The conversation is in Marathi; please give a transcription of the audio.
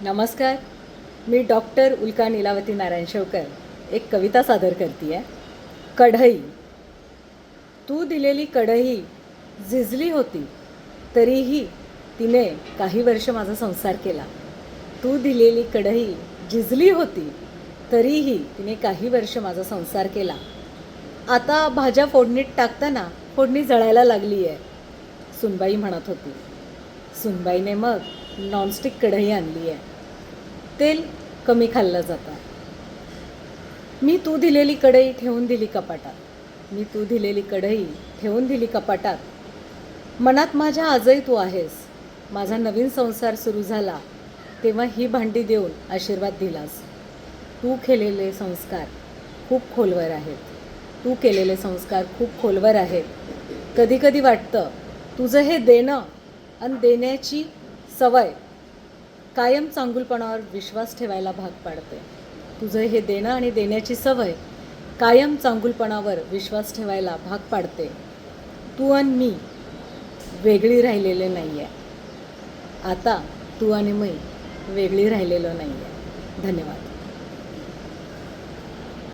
नमस्कार. मी डॉक्टर उल्का नीलावती नारायण शेवकर एक कविता सादर करते आहे. कढई. तू दिलेली कढई झिजली होती तरीही तिने काही वर्ष माझा संसार केला. तू दिलेली कढई झिजली होती तरीही तिने काही वर्ष माझा संसार केला. आता भाज्या फोडणीत टाकताना फोडणी जळायला लागली आहे, सुनबाई म्हणत होती. सुनबाईने मग नॉनस्टिक कढई आणली आहे. तेल कमी खाल्लं जातं. मी तू दिलेली कढई ठेवून दिली कपाटात. मी तू दिलेली कढई ठेवून दिली कपाटात. मनात माझ्या आजही तू आहेस. माझा नवीन संसार सुरू झाला तेव्हा ही भांडी देऊन आशीर्वाद दिलास. तू केलेले संस्कार खूप खोलवर आहेत. तू केलेले संस्कार खूप खोलवर आहेत. कधी कधी वाटतं तुझं हे देणं आणि देण्याची सवय कायम चांगुलपणावर विश्वास ठेवायला भाग पाडते. तुझं हे देणं आणि देण्याची सवय कायम चांगुलपणावर विश्वास ठेवायला भाग पाडते. तू आणि मी वेगळी राहिलेले नाही आहे. आता तू आणि मी वेगळी राहिलेलो नाही आहे. धन्यवाद.